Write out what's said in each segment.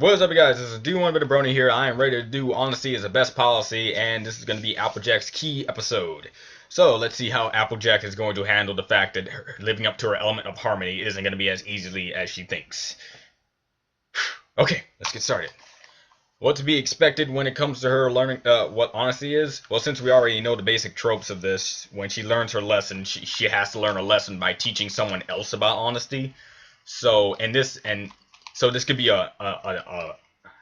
What is up, you guys? This is Do One Bit of Brony here. I am ready to do Honesty is the Best Policy, and this is going to be Applejack's key episode. So let's see how Applejack is going to handle the fact that living up to her element of harmony isn't going to be as easily as she thinks. Okay, let's get started. What to be expected when it comes to her learning what honesty is? Well, since we already know the basic tropes of this, when she learns her lesson, she has to learn a lesson by teaching someone else about honesty. So this could be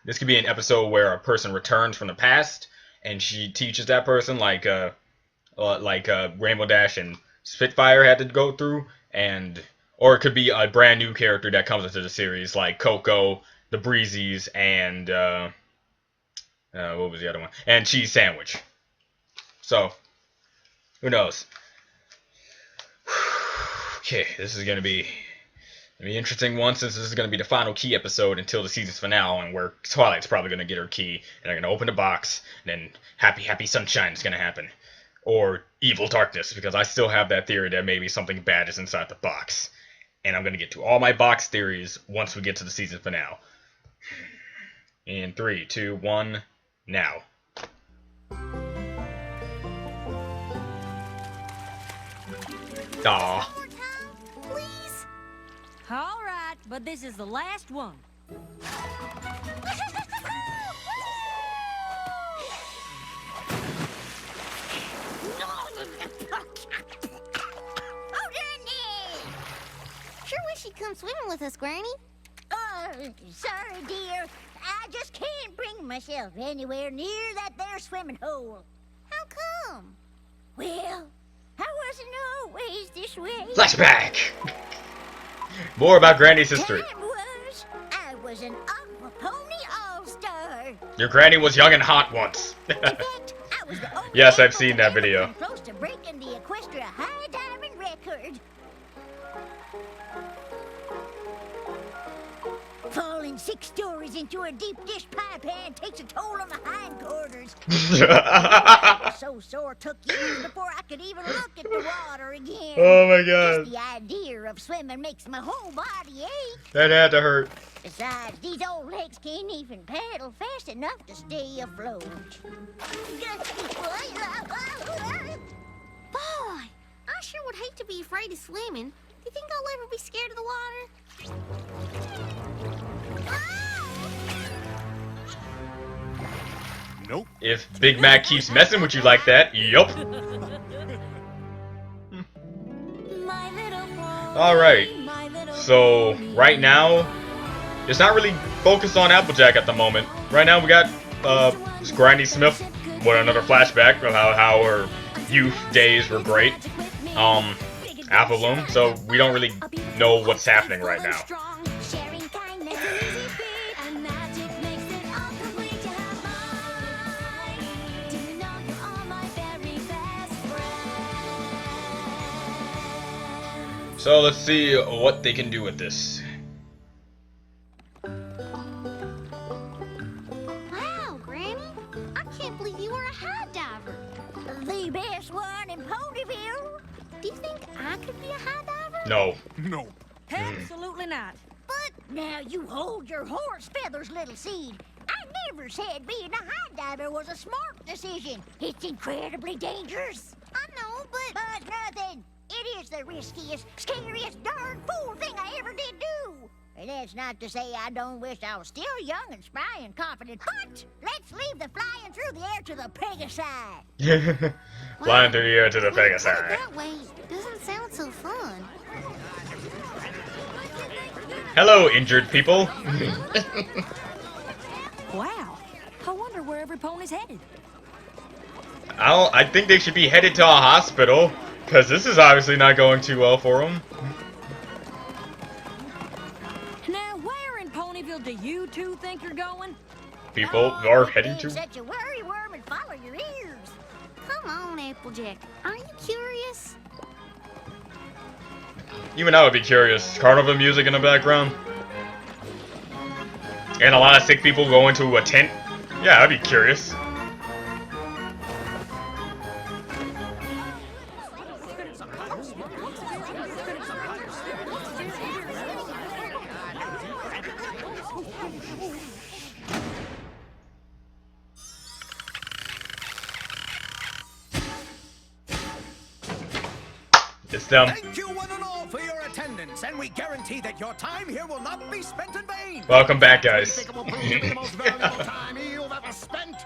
this could be an episode where a person returns from the past and she teaches that person, like Rainbow Dash and Spitfire had to go through, or it could be a brand new character that comes into the series, like Coco, the Breezies, and what was the other one? And Cheese Sandwich. So who knows? Okay, this is gonna be an interesting one, since this is going to be the final key episode until the season's finale, and where Twilight's probably going to get her key, and they're going to open the box, and then happy sunshine is going to happen. Or evil darkness, because I still have that theory that maybe something bad is inside the box. And I'm going to get to all my box theories once we get to the season finale. In 3, 2, 1, now. Aww. All right, but this is the last one. Sure wish you'd come swimming with us, Granny. Sorry, dear. I just can't bring myself anywhere near that there swimming hole. How come? Well, I wasn't always this way. Flashback! More about Granny's history. I was an aqua pony all-star. Your granny was young and hot once. In fact, I was the only Yes, I've seen that video. close to breaking the Equestria high diving record. Falling 6 stories into a deep dish pie pan takes a toll on the hindquarters. I was so sore, took years before I could even look at the water again. Oh my god. Just the idea of swimming makes my whole body ache. That had to hurt. Besides, these old legs can't even paddle fast enough to stay afloat. Boy, I sure would hate to be afraid of swimming. Do you think I'll ever be scared of the water? Nope. If Big Mac keeps messing with you like that, yup. Alright, so right now, it's not really focused on Applejack at the moment. Right now we got Granny Smith with another flashback of how her youth days were great. Apple Bloom, so we don't really know what's happening right now. So let's see what they can do with this. Wow, Granny, I can't believe you were a high diver. The best one in Ponyville. Do you think I could be a high diver? No. Nope. Absolutely not. But now you hold your horse feathers, little seed. I never said being a high diver was a smart decision. It's incredibly dangerous. I know, but nothing. It is the riskiest, scariest, darn fool thing I ever did do. And that's not to say I don't wish I was still young and spry and confident, but let's leave the flying through the air to the Pegasi. Flying through the air to the when you put it Pegasi. that way, doesn't sound so fun. Hello, injured people. Wow. I wonder where every pony's headed. I think they should be headed to a hospital, because this is obviously not going too well for them. Now, where in Ponyville do you two think you're going? People are heading Being to... such a worry worm and follow your ears. Come on, Applejack. Aren't you curious? Even I would be curious. Carnival music in the background. And a lot of sick people going to a tent. Yeah, I'd be curious. It's them. Thank you one and all for your attendance, and we guarantee that your time here will not be spent in vain. Welcome back, guys. Think it will prove to be the most valuable time you've ever spent?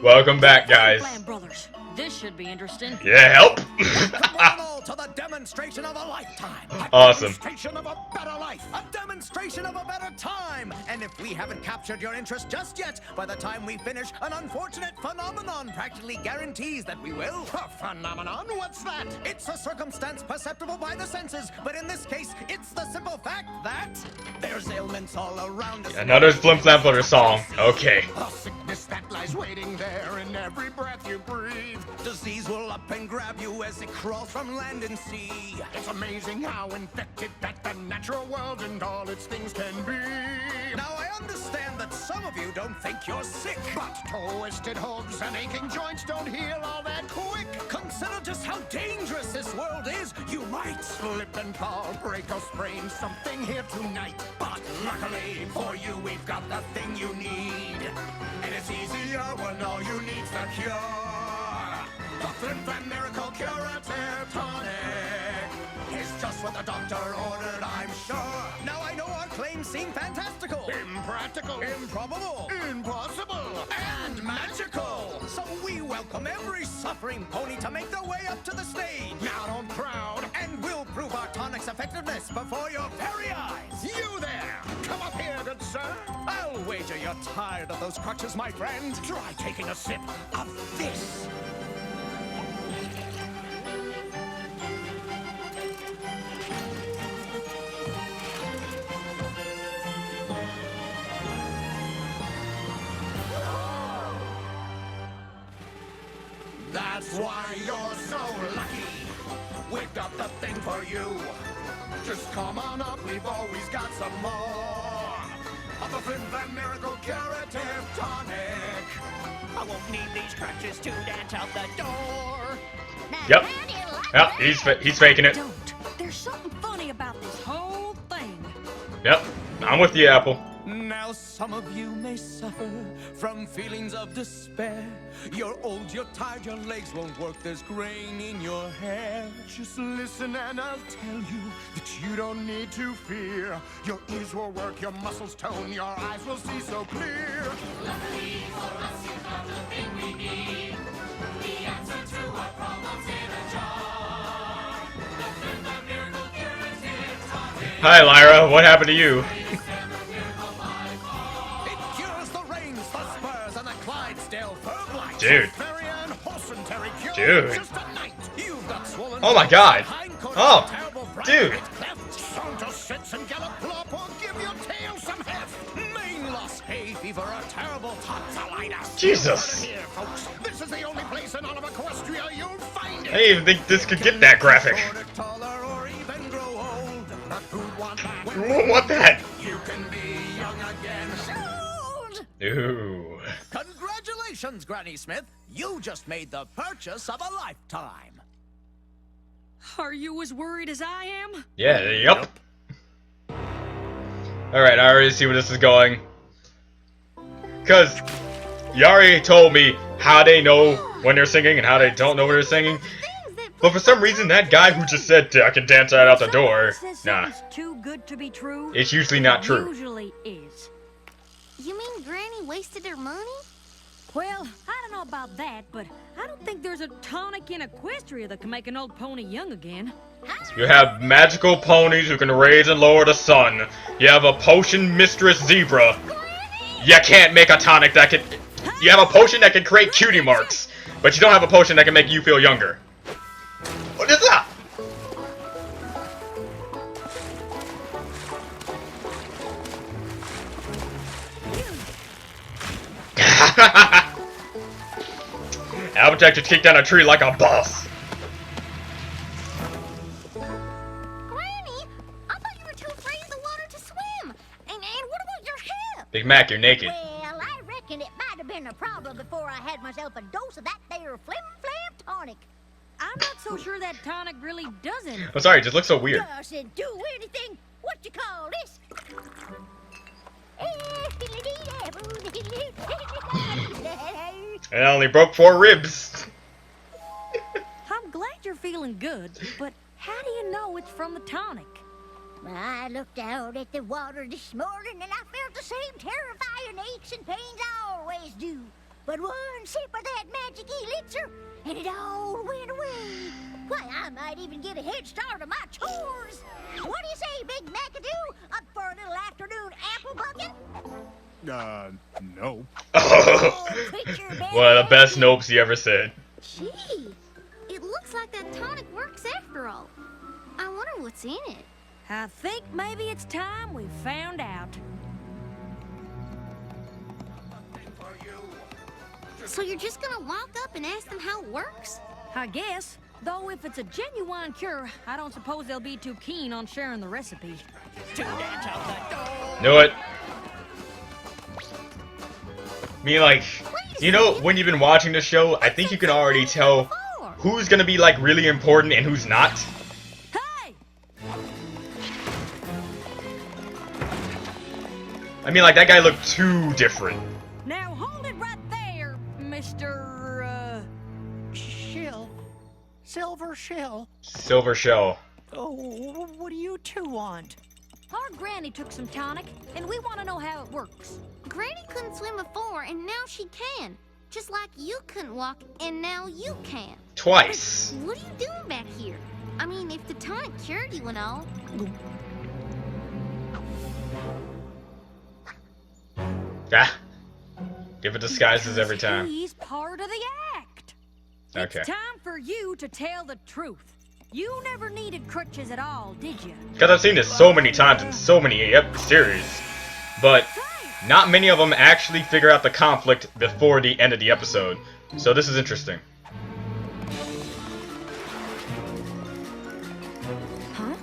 Welcome back, guys. Flam brothers. This should be interesting. Yeah, help. Welcome one and all to the demonstration of a lifetime. A Awesome. demonstration of a better life. A demonstration of a better time. And if we haven't captured your interest just yet, by the time we finish, an unfortunate phenomenon practically guarantees that we will. A phenomenon? What's that? It's a circumstance perceptible by the senses, but in this case, it's the simple fact that there's ailments all around us. Another Flim Flam Flutter song. Okay. A sickness that lies waiting there in every breath you breathe. Disease will up and grab you as it crawls from land and sea. It's amazing how infected that the natural world and all its things can be. Now I understand that some of you don't think you're sick, But twisted hooves and aching joints don't heal all that quick. consider just how dangerous this world is. You might Slip and fall, break or sprain something here tonight. But luckily for you, we've got the thing you need. And it's easier when all you need's the cure. The Flim Flam Miracle Curative Tonic is just what the doctor ordered, I'm sure. Now I know our claims seem fantastical, Impractical, improbable, impossible. and magical. So we welcome every suffering pony to make their way up to the stage. Now don't crowd. And we'll prove our tonic's effectiveness before your very eyes. You there! Come up here, good sir. I'll wager you're tired of those crutches, my friend. Try taking a sip. Of this. That's why you're so lucky. We've got the thing for you. Just come on up, we've always got some more of the Flim Flam Miracle Curative Tonic. I won't need these crutches to dance out the door. Now, Yep. how do you like Yep, that? he's faking it. Don't. There's something funny about this whole thing. Yep, I'm with you, Apple. Now some of you may suffer from feelings of despair. You're old, you're tired, your legs won't work, there's grain in your hair. Just listen and I'll tell you that you don't need to fear. Your ears will work, your muscles tone, your eyes will see so clear. Hi, Lyra. What happened to you? It cures the reins, the spurs, and the Clydesdale fur blight. Dude. Very and horsentery cure. Dude. Just a night. You've got swollen Oh my God. hindquarters, Oh, terrible bright dude. red cleft, Saunter, sits, and gallop, plop, or give your tail some heft. mane loss, hay fever, or terrible tonsillitis. Jesus. Here, folks. This is the only place in all of Equestria you'll find I it. didn't even think this could get that graphic. Shorter, taller, or even grow old. But who'd want that? Who won't want that? You can be young again. Sold! Ooh. Congratulations, Granny Smith. You just made the purchase of a lifetime. Are you as worried as I am? Yeah, yep. Alright, I already see where this is going. Cause you already told me how they know when they're singing and how they don't know when they're singing. Things that But for some reason, that guy who just said I can dance right out the door, Someone says nah, something's too good to be true. it's usually not true. Usually is. You mean Granny wasted her money? Well, I don't know about that, but I don't think there's a tonic in Equestria that can make an old pony young again. You have magical ponies who can raise and lower the sun. You have a potion mistress zebra. You can't make a tonic that can... You have a potion that can create cutie marks, but you don't have a potion that can make you feel younger. What is that? Applejack just kicked down a tree like a boss. Granny, I thought you were too afraid of the water to swim. And what about your hip? Big Mac, you're naked. Well, I reckon it might have been a problem before I had myself a dose of that there Flim Flam tonic. I'm not so sure that tonic really does anything. I'm sorry, it just looks so weird. Doesn't do anything. What you call this? And I only broke 4 ribs. I'm glad you're feeling good, but How do you know it's from the tonic? Well, I looked out at the water this morning and I felt the same terrifying aches and pains I always do. But one sip of that magic elixir and it all went away. Why, I might even get a head start on my chores. What do you say, Big McAdoo? Up for a little afternoon apple bucking? No. One of the best nopes he ever said. Gee, it looks like that tonic works after all. I wonder what's in it. I think maybe it's time we found out. So you're just gonna walk up and ask them how it works? I guess. Though if it's a genuine cure, I don't suppose they'll be too keen on sharing the recipe. Knew it. I mean, like, you know, when you've been watching the show, I think you can already tell who's gonna be, like, really important and who's not. Hey! I mean, like, that guy looked too different. Now hold it right there, Mr. Shill. Silver Shill. Silver Shell. Oh, what do you two want? Our granny took some tonic, and we want to know how it works. Granny couldn't swim before, and now she can. Just like you couldn't walk, and now you can. Twice. What are you doing back here? I mean, if the tonic cured you and all. Ah. Different disguises every time. He's part of the act. Okay. It's time for you to tell the truth. You never needed crutches at all, did you? Because I've seen this so many times in so many series. But not many of them actually figure out the conflict before the end of the episode. So this is interesting. Huh?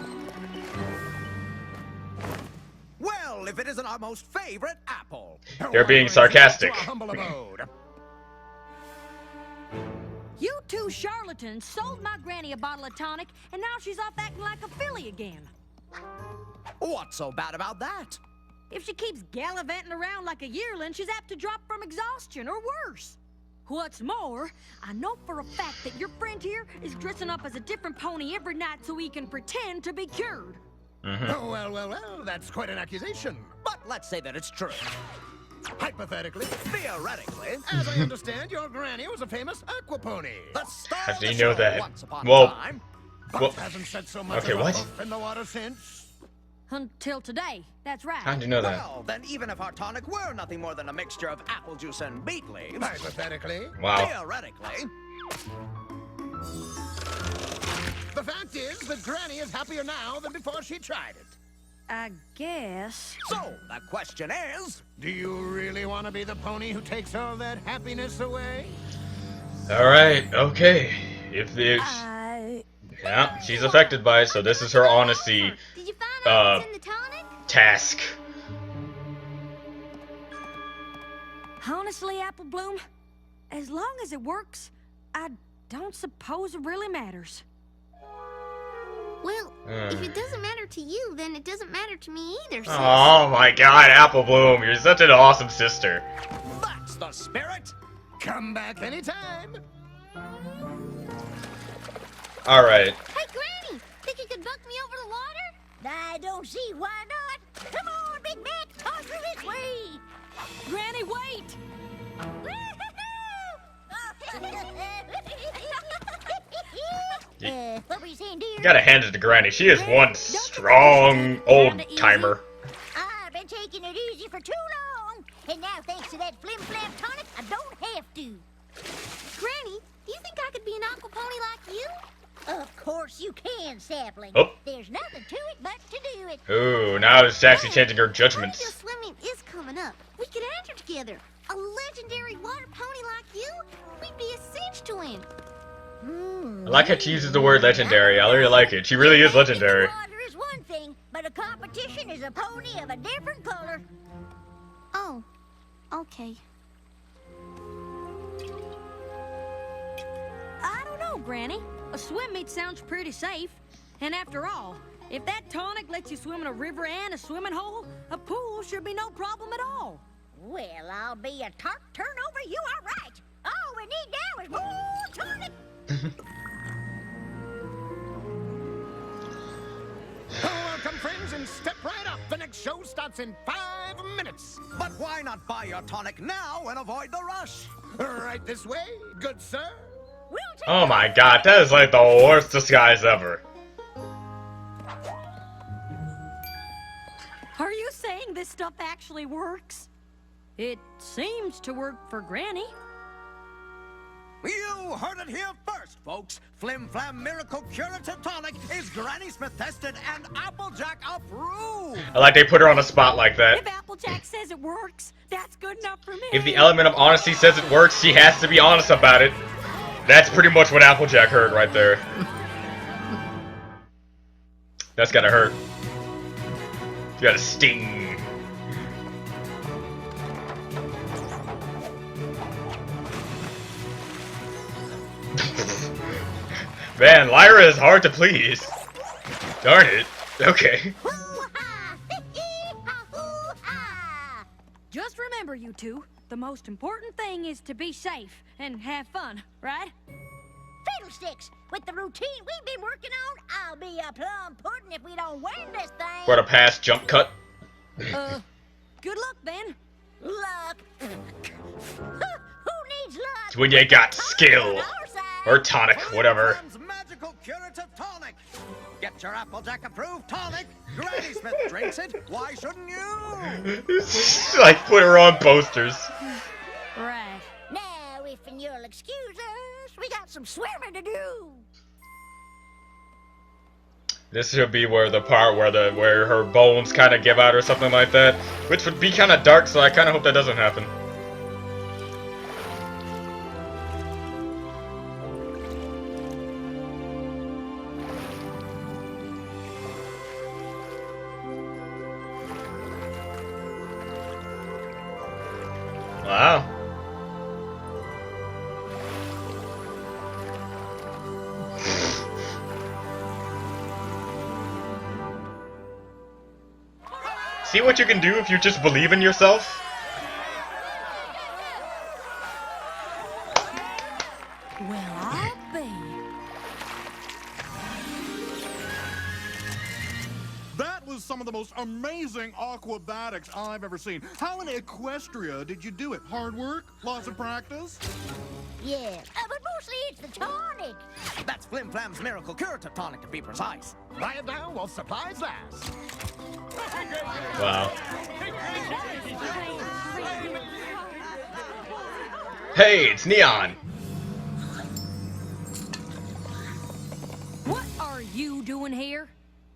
Well, if it isn't our most favorite apple. They're being sarcastic. To our humble abode. You two charlatans sold my granny a bottle of tonic, and now she's off acting like a filly again. What's so bad about that? If she keeps gallivanting around like a yearling, she's apt to drop from exhaustion or worse. What's more, I know for a fact that your friend here is dressing up as a different pony every night so he can pretend to be cured. Oh, well, that's quite an accusation. But let's say that it's true. Hypothetically, Theoretically, as I understand, your granny was a famous aqua pony. the star How of do the you know show that? once upon Well- a time. But Well, hasn't said so much okay, as a what? hoof in the water since. Until today, that's right. How'd you know that? Well, then even if our tonic were nothing more than a mixture of apple juice and beet leaves, Hypothetically. Wow. theoretically, The fact is that Granny is happier now than before she tried it. I guess. so the question is, Do you really want to be the pony who takes all that happiness away? Alright, okay. If it's... I... Yeah, she's affected by it, so this is her honesty Did you find out what's in the tonic? task. Honestly, Apple Bloom, as long as it works, I don't suppose it really matters. Well, if it doesn't matter to you, then it doesn't matter to me either, sis. Oh my god, Apple Bloom, you're such an awesome sister. that's the spirit. Come back anytime. Alright. Hey, Granny! Think you could buck me over the water? I don't see why not. Come on, Big Mac, toss her this way. Granny, wait! What were you saying, dear? You gotta hand it to Granny. She is one strong old timer. I've been taking it easy for too long, and now thanks to that Flim Flam tonic, I don't have to. Granny, do you think I could be an aqua pony like you? Of course you can, Sapling. Oh. There's nothing to it but to do it. Ooh, now it's actually changing her Ponytail judgments. swimming is coming up. We could enter together. A legendary water pony like you? We'd be a cinch to win. I like how she uses the word legendary. I really like it. She really is legendary. Water is one thing, but a competition is a pony of a different color. Oh, okay. I don't know, Granny. A swim meet sounds pretty safe. And after all, if that tonic lets you swim in a river and a swimming hole, a pool should be no problem at all. Well, I'll be a tart turnover, you are right. All we need now is more tonic. friends, and step right up. The next show starts in 5 minutes. But why not buy your tonic now and avoid the rush? Right this way, good sir. We'll take Oh my god, that is like the worst disguise ever. Are you saying this stuff actually works? It seems to work for Granny. You heard it here first, folks. Flim Flam Miracle Curative Tonic is Granny Smith tested and Applejack approved. I like they put her on a spot like that. If Applejack says it works, that's good enough for me. If the element of honesty says it works, she has to be honest about it. That's pretty much what Applejack heard right there. That's gotta hurt. You gotta sting. Man, Lyra is hard to please. Darn it. Okay. hoo-ha! Hoo-ha! Just remember, you two, the most important thing is to be safe and have fun, right? Fiddlesticks! With the routine we've been working on, I'll be a plum pudding if we don't win this thing. What a pass jump cut. Good luck, then. Luck. Who needs luck? It's when you got skill. On our side. Or tonic, whatever. Flim's magical curative tonic. Get your Applejack approved tonic. Granny Smith drinks it. Why shouldn't you? Like put her on posters. Right. Now, if you'll excuse us, we got some swimming to do. This should be where the part where her bones kind of give out or something like that, which would be kind of dark. So I kind of hope that doesn't happen. Wow. See what you can do if you just believe in yourself? Well, I'll be. That was some of the most amazing aquabatics I've ever seen. How in Equestria did you do it? Hard work? Lots of practice? Yeah, but mostly it's the tonic. That's Flim Flam's miracle curative tonic to be precise. Buy it now while supplies last. Wow. Hey, it's Neon. What are you doing here?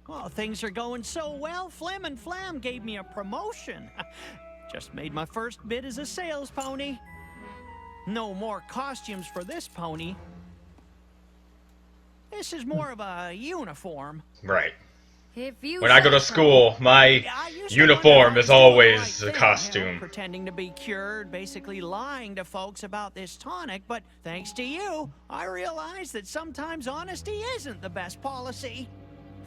Oh, things are going so well. Flim and Flam gave me a promotion. Just made my first bid as a sales pony. No more costumes for this pony. This is more of a uniform. Right. If you When I go to say so. school, my I used to uniform wonder if is I was doing the always right a thing, costume. pretending to be cured, basically lying to folks about this tonic. But thanks to you, I realized that sometimes honesty isn't the best policy.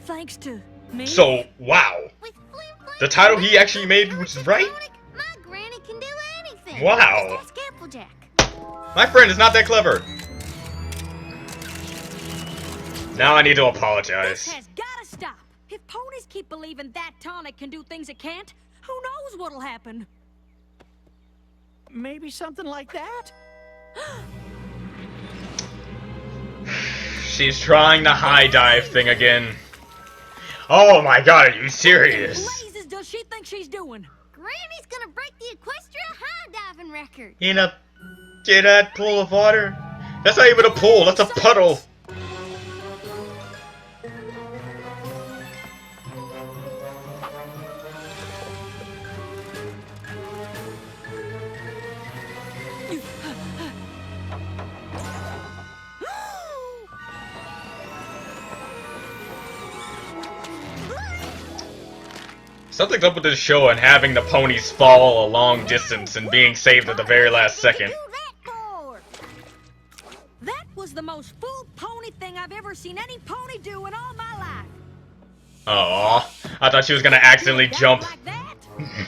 Thanks to me. So, wow. With Flim Flam The title he actually made was right? Tonic, my granny can do anything. Wow. Just ask Applejack. My friend is not that clever. Now I need to This apologize. has gotta stop. If ponies keep believing that tonic can do things it can't, who knows what'll happen? Maybe something like that? She's trying the high dive thing again. Oh my god, are you serious? What blazes does she think she's doing? Granny's gonna break the Equestria high diving record. In a that pool of water? That's not even a pool, that's a puddle. Something's up with this show and having the ponies fall a long distance and being saved at the very last second. What did you do that for? That was the most full pony thing I've ever seen any pony do in all my life. Aw, I thought she was gonna accidentally Down jump. like that?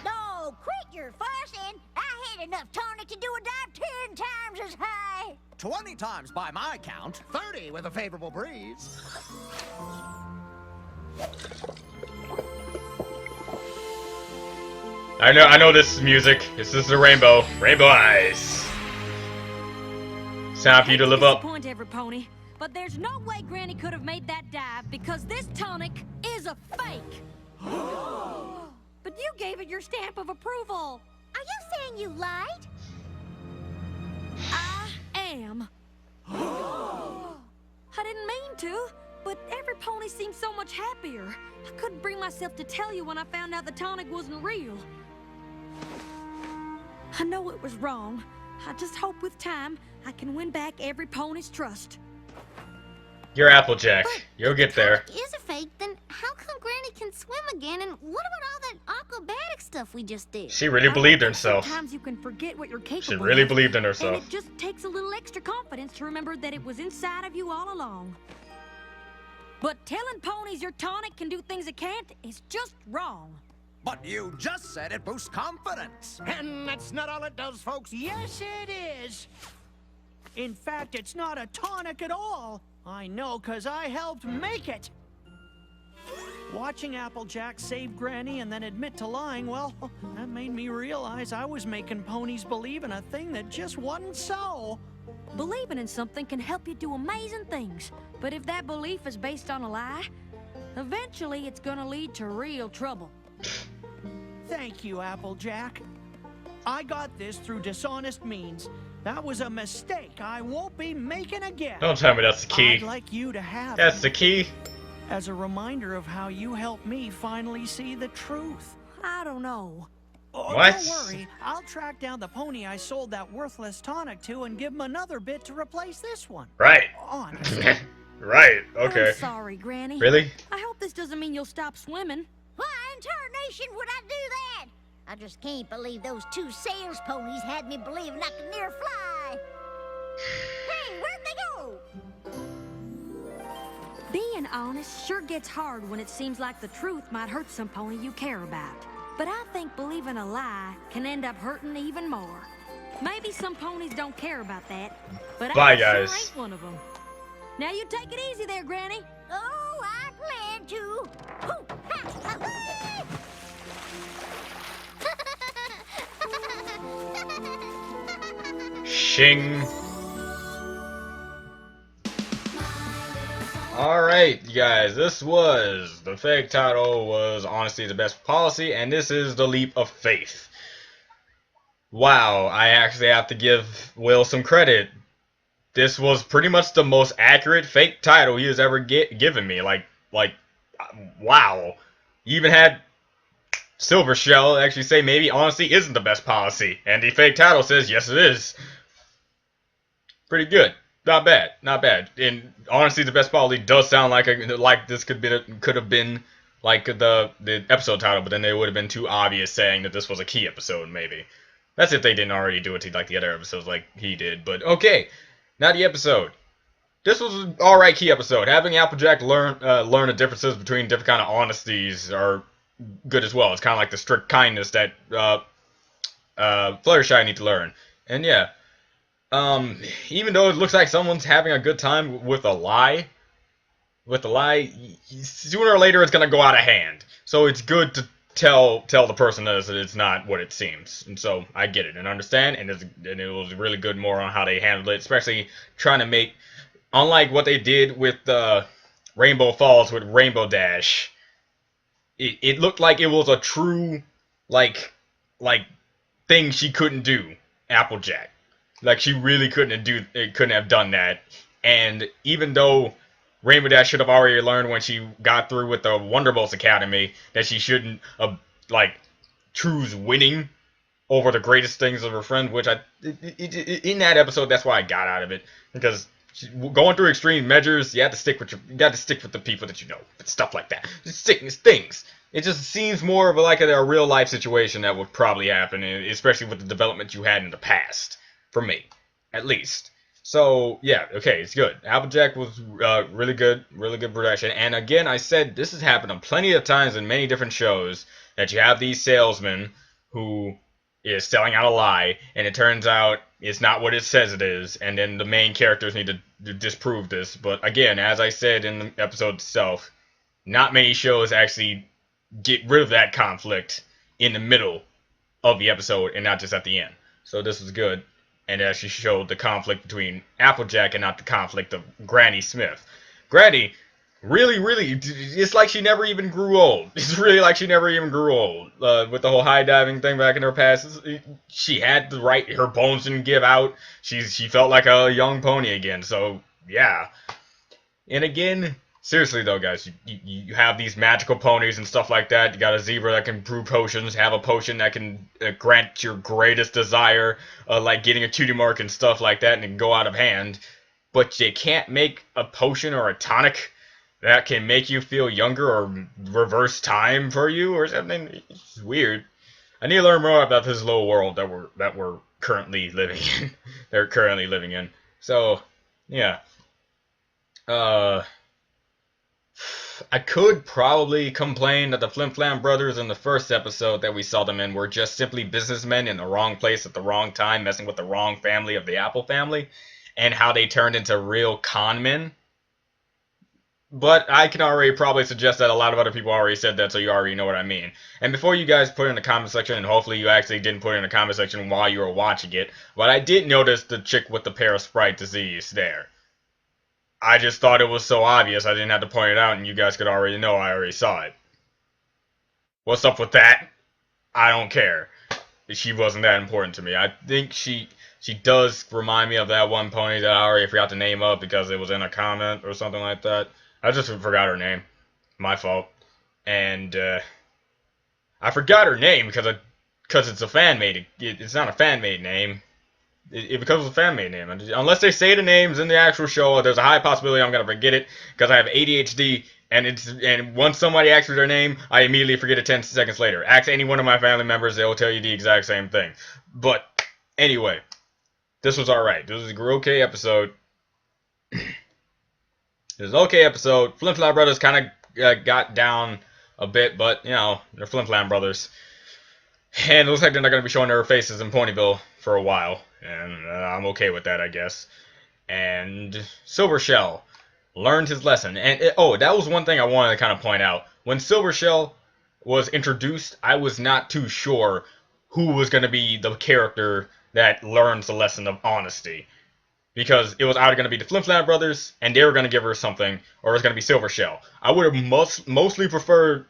No, quit your fussing. I had enough tonic to do a dive 10 times as high. 20 times by my count. 30 with a favorable breeze. I know this music. This is the Rainbow Eyes. It's time for you to live up. Disappoint every pony, but there's no way Granny could have made that dive because this tonic is a fake. But you gave it your stamp of approval. Are you saying you lied? I am. I didn't mean to, but every pony seemed so much happier. I couldn't bring myself to tell you when I found out the tonic wasn't real. I know it was wrong. I just hope with time I can win back every pony's trust. You're Applejack. You'll get there. If is a fake, then how come Granny can swim again? And what about all that acrobatic stuff we just did? She really believed in herself. Sometimes you can forget what you're capable She really of, believed in and herself. it just takes a little extra confidence to remember that it was inside of you all along. But telling ponies your tonic can do things it can't is just wrong. But you just said it boosts confidence. And that's not all it does, folks. Yes, it is. In fact, it's not a tonic at all. I know, 'cause I helped make it. Watching Applejack save Granny and then admit to lying, well, that made me realize I was making ponies believe in a thing that just wasn't so. Believing in something can help you do amazing things, but if that belief is based on a lie, eventually it's gonna lead to real trouble. Thank you, Applejack. I got this through dishonest means. That was a mistake I won't be making again. Don't tell me that's the key. I'd like you to have That's it the key. as a reminder of how you helped me finally see the truth. I don't know. Oh, What? don't worry. I'll track down the pony I sold that worthless tonic to and give him another bit to replace this one. Right. Honest. Right. Okay. I'm sorry, Granny. Really? I hope this doesn't mean you'll stop swimming. Why in tarnation would I do that? I just can't believe those two sales ponies had me believing I could near fly. Hey, where'd they go? Being honest sure gets hard when it seems like the truth might hurt some pony you care about. But I think believing a lie can end up hurting even more. Maybe some ponies don't care about that, but Bye, I guys. sure ain't one of them. Now you take it easy there, Granny. Oh, I plan to. Hoo, ha, ha, ha. Shing. Alright, you guys, this was, the fake title was Honesty is the Best Policy, and this is The Leap of Faith. Wow, I actually have to give Will some credit. This was pretty much the most accurate fake title he has ever given me. Like, wow. He even had Silver Shell actually say maybe honesty isn't the best policy, and the fake title says yes it is. Pretty good. Not bad, not bad. And honestly, the best policy does sound like this could have been like the episode title, but then it would have been too obvious saying that this was a key episode. Maybe that's if they didn't already do it to like the other episodes like he did. But okay, now the episode. This was an alright key episode. Having Applejack learn the differences between different kind of honesties are good as well. It's kind of like the strict kindness that Fluttershy need to learn. And yeah. Even though it looks like someone's having a good time with a lie, sooner or later it's gonna go out of hand. So it's good to tell the person that it's not what it seems. And so I get it and understand, and it was really good more on how they handled it, especially trying to make, unlike what they did with Rainbow Falls with Rainbow Dash, it looked like it was a true like thing she couldn't do, Applejack. Like, she really couldn't have done that. And even though Rainbow Dash should have already learned when she got through with the Wonderbolts Academy that she shouldn't choose winning over the greatest things of her friend, which in that episode, that's why I got out of it, because going through extreme measures, you have to stick with the people that you know, stuff like that. Things. It just seems more of a real life situation that would probably happen, especially with the development you had in the past. For me, at least. So, yeah, okay, it's good. Applejack was really good production. And again, I said this has happened on plenty of times in many different shows, that you have these salesmen who is selling out a lie, and it turns out it's not what it says it is, and then the main characters need to disprove this. But again, as I said in the episode itself, not many shows actually get rid of that conflict in the middle of the episode and not just at the end. So this was good, and actually showed the conflict between Applejack and not the conflict of Granny Smith. Granny, really, it's like she never even grew old. It's really like she never even grew old. With the whole high diving thing back in her past, she had the right. Her bones didn't give out. She felt like a young pony again. So yeah. And again, seriously though, guys, you have these magical ponies and stuff like that. You got a zebra that can brew potions, have a potion that can grant your greatest desire, like getting a cutie mark and stuff like that, and it can go out of hand. But you can't make a potion or a tonic that can make you feel younger or reverse time for you or something. It's weird. I need to learn more about this little world that we're currently living in. They're currently living in. So, yeah. I could probably complain that the Flim Flam brothers in the first episode that we saw them in were just simply businessmen in the wrong place at the wrong time, messing with the wrong family of the Apple family, and how they turned into real con men. But I can already probably suggest that a lot of other people already said that, so you already know what I mean. And before you guys put it in the comment section, and hopefully you actually didn't put it in the comment section while you were watching it, but I did notice the chick with the parasprite disease there. I just thought it was so obvious I didn't have to point it out, and you guys could already know I already saw it. What's up with that? I don't care. She wasn't that important to me. I think she does remind me of that one pony that I already forgot to name up because it was in a comment or something like that. I just forgot her name. My fault. And I forgot her name because it's a fan-made. It's not a fan-made name. It becomes a fan-made name. Unless they say the names in the actual show, there's a high possibility I'm gonna forget it because I have ADHD. And once somebody asks me their name, I immediately forget it 10 seconds later. Ask any one of my family members, they'll tell you the exact same thing. But anyway, this was alright. This was a okay episode. It was an okay episode. Flim Flam brothers kind of got down a bit, but you know, they're Flim Flam brothers. And it looks like they're not going to be showing their faces in Ponyville for a while. And I'm okay with that, I guess. And Silver Shell learned his lesson. And that was one thing I wanted to kind of point out. When Silver Shell was introduced, I was not too sure who was going to be the character that learns the lesson of honesty. Because it was either going to be the Flim Flam brothers, and they were going to give her something, or it was going to be Silver Shell. I would have mostly preferred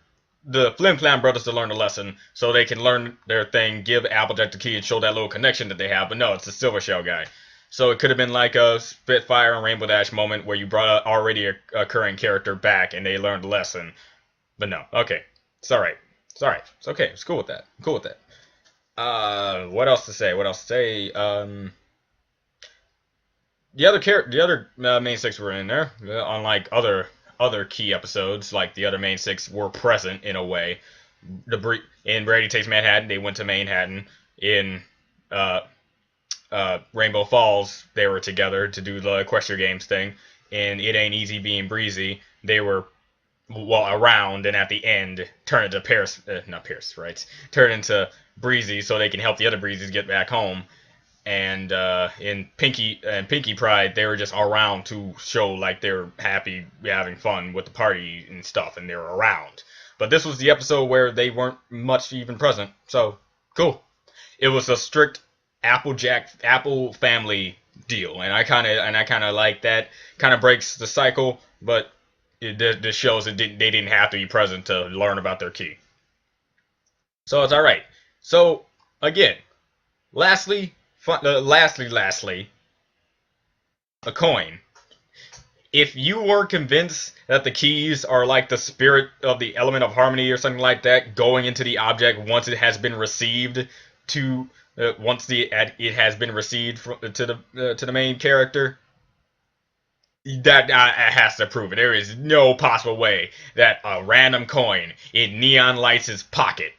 the Flim Flam brothers to learn the lesson, so they can learn their thing, give Applejack the key, and show that little connection that they have. But no, it's the Silver Shell guy. So it could have been like a Spitfire and Rainbow Dash moment where you brought already a occurring character back, and they learned the lesson. But no, okay, it's all right. It's all right. It's okay. It's cool with that. I'm cool with that. What else to say? The other main six were in there, unlike other key episodes. Like the other main six were present in a way. In Brady Takes Manhattan, they went to Manhattan. In Rainbow Falls, they were together to do the Equestria Games thing. In It Ain't Easy Being Breezy, they were around, and at the end turn into turn into Breezy so they can help the other Breezes get back home. And in Pinky Pride, they were just around to show like they were happy, having fun with the party and stuff, and they were around. But this was the episode where they weren't much even present, so cool. It was a strict Apple family deal, and I kind of like that. Kind of breaks the cycle, but this shows that they didn't have to be present to learn about their key. So it's all right. So again, lastly, a coin. If you were convinced that the keys are like the spirit of the element of harmony or something like that, going into the object once it has been received to it has been received to the main character, that has to prove it. There is no possible way that a random coin in Neon Lights' pocket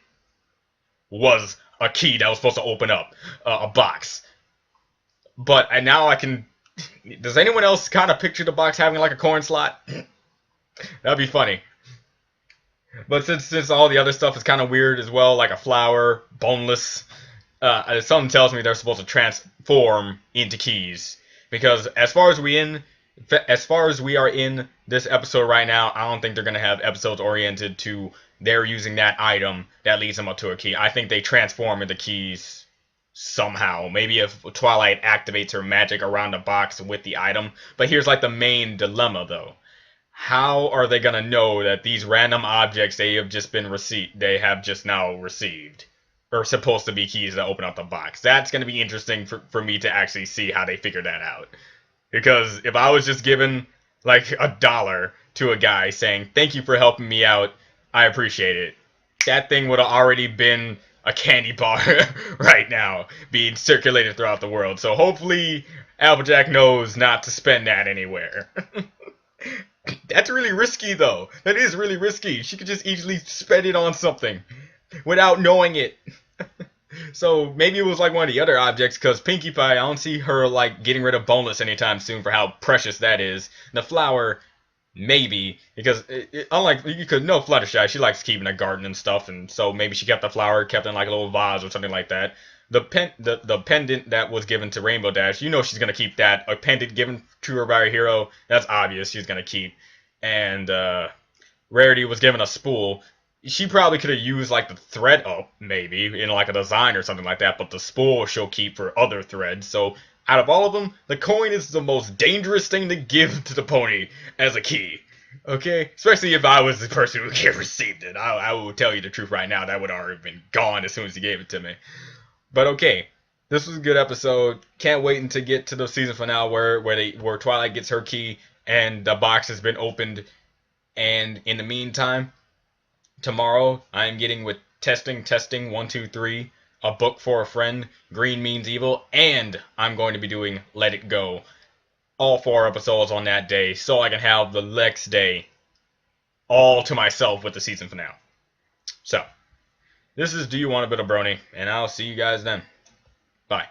was a key that was supposed to open up a box. But now I can. Does anyone else kind of picture the box having like a coin slot? That'd be funny. But since all the other stuff is kind of weird as well, like a flower, boneless, something tells me they're supposed to transform into keys. Because as far as As far as we are in this episode right now, I don't think they're going to have episodes oriented to they're using that item that leads them up to a key. I think they transform into keys somehow. Maybe if Twilight activates her magic around the box with the item. But here's like the main dilemma though. How are they going to know that these random objects they have just now received are supposed to be keys that open up the box? That's going to be interesting for me to actually see how they figure that out. Because if I was just given like $1 to a guy saying, "Thank you for helping me out, I appreciate it," that thing would have already been a candy bar right now, being circulated throughout the world. So hopefully Applejack knows not to spend that anywhere. That's really risky though. That is really risky. She could just easily spend it on something without knowing it. So maybe it was like one of the other objects, because Pinkie Pie, I don't see her like getting rid of Boneless anytime soon for how precious that is. The flower, maybe, because unlike you could know Fluttershy, she likes keeping a garden and stuff, and so maybe she kept the flower, kept it in like a little vase or something like that. The pendant that was given to Rainbow Dash, you know she's gonna keep that. A pendant given to her by a hero, that's obvious she's gonna keep. And Rarity was given a spool. She probably could have used like the thread up maybe in like a design or something like that, but the spool she'll keep for other threads. So out of all of them, the coin is the most dangerous thing to give to the pony as a key. Okay, especially if I was the person who received it. I will tell you the truth right now, that would already been gone as soon as he gave it to me. But okay, this was a good episode. Can't wait until get to the season finale where Twilight gets her key and the box has been opened. And in the meantime, tomorrow I am getting with testing 1 2 3, a book for a friend, Green Means Evil, and I'm going to be doing Let It Go. All 4 episodes on that day, so I can have the next day all to myself with the season finale. So, this is Do You Want a Bit of Brony, and I'll see you guys then. Bye.